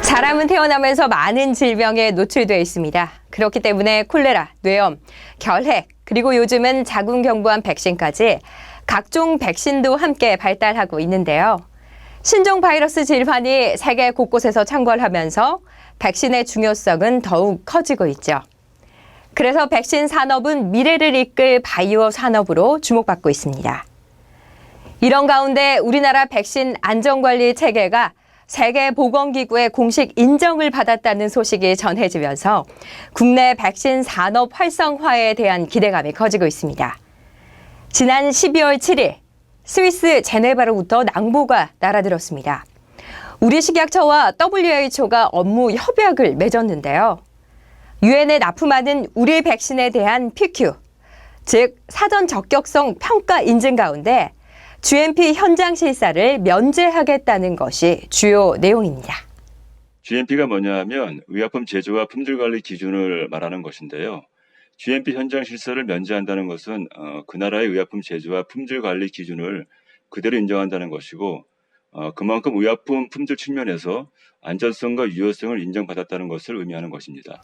사람은 태어나면서 많은 질병에 노출되어 있습니다. 그렇기 때문에 콜레라, 뇌염, 결핵, 그리고 요즘은 자궁경부암 백신까지 각종 백신도 함께 발달하고 있는데요. 신종 바이러스 질환이 세계 곳곳에서 창궐하면서 백신의 중요성은 더욱 커지고 있죠. 그래서 백신 산업은 미래를 이끌 바이오 산업으로 주목받고 있습니다. 이런 가운데 우리나라 백신 안전관리 체계가 세계보건기구의 공식 인정을 받았다는 소식이 전해지면서 국내 백신 산업 활성화에 대한 기대감이 커지고 있습니다. 지난 12월 7일 스위스 제네바로부터 낭보가 날아들었습니다. 우리 식약처와 WHO가 업무 협약을 맺었는데요. 유엔에 납품하는 우리 백신에 대한 PQ, 즉 사전 적격성 평가 인증 가운데 GMP 현장 실사를 면제하겠다는 것이 주요 내용입니다. GMP가 뭐냐 하면 의약품 제조와 품질 관리 기준을 말하는 것인데요. GMP 현장 실사를 면제한다는 것은 그 나라의 의약품 제조와 품질 관리 기준을 그대로 인정한다는 것이고 그만큼 의약품 품질 측면에서 안전성과 유효성을 인정받았다는 것을 의미하는 것입니다.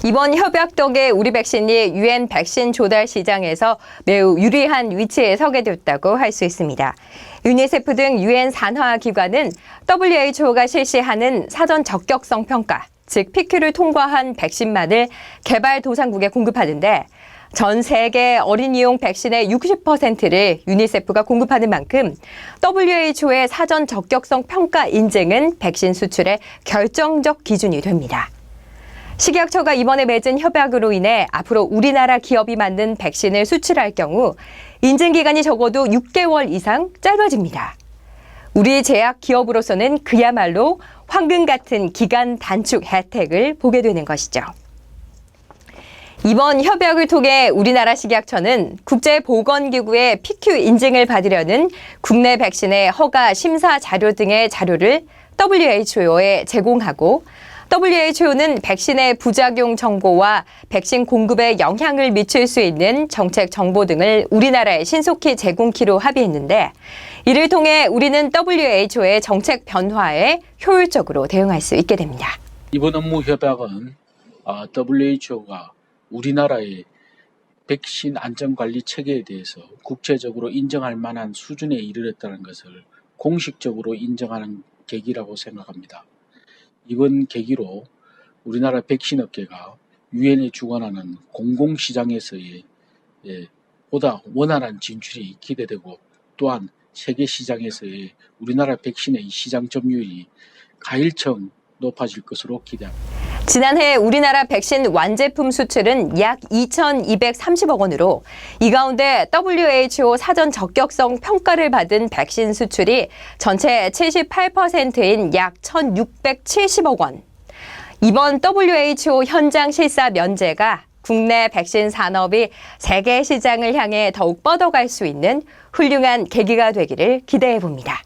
이번 협약 덕에 우리 백신이 유엔 백신 조달 시장에서 매우 유리한 위치에 서게 됐다고 할 수 있습니다. 유니세프 등 유엔 산하 기관은 WHO가 실시하는 사전 적격성 평가, 즉 PQ를 통과한 백신만을 개발도상국에 공급하는데 전 세계 어린이용 백신의 60%를 유니세프가 공급하는 만큼 WHO의 사전 적격성 평가 인증은 백신 수출의 결정적 기준이 됩니다. 식약처가 이번에 맺은 협약으로 인해 앞으로 우리나라 기업이 만든 백신을 수출할 경우 인증 기간이 적어도 6개월 이상 짧아집니다. 우리 제약 기업으로서는 그야말로 황금 같은 기간 단축 혜택을 보게 되는 것이죠. 이번 협약을 통해 우리나라 식약처는 국제보건기구의 PQ 인증을 받으려는 국내 백신의 허가 심사 자료 등의 자료를 WHO에 제공하고 WHO는 백신의 부작용 정보와 백신 공급에 영향을 미칠 수 있는 정책 정보 등을 우리나라에 신속히 제공키로 합의했는데 이를 통해 우리는 WHO의 정책 변화에 효율적으로 대응할 수 있게 됩니다. 이번 업무 협약은 WHO가 우리나라의 백신 안전관리 체계에 대해서 국제적으로 인정할 만한 수준에 이르렀다는 것을 공식적으로 인정하는 계기라고 생각합니다. 이번 계기로 우리나라 백신 업계가 유엔에 주관하는 공공시장에서의 보다 원활한 진출이 기대되고 또한 세계 시장에서의 우리나라 백신의 시장 점유율이 가일청 높아질 것으로 기대합니다. 지난해 우리나라 백신 완제품 수출은 약 2,230억 원으로 이 가운데 WHO 사전 적격성 평가를 받은 백신 수출이 전체 78%인 약 1,670억 원. 이번 WHO 현장 실사 면제가 국내 백신 산업이 세계 시장을 향해 더욱 뻗어갈 수 있는 훌륭한 계기가 되기를 기대해 봅니다.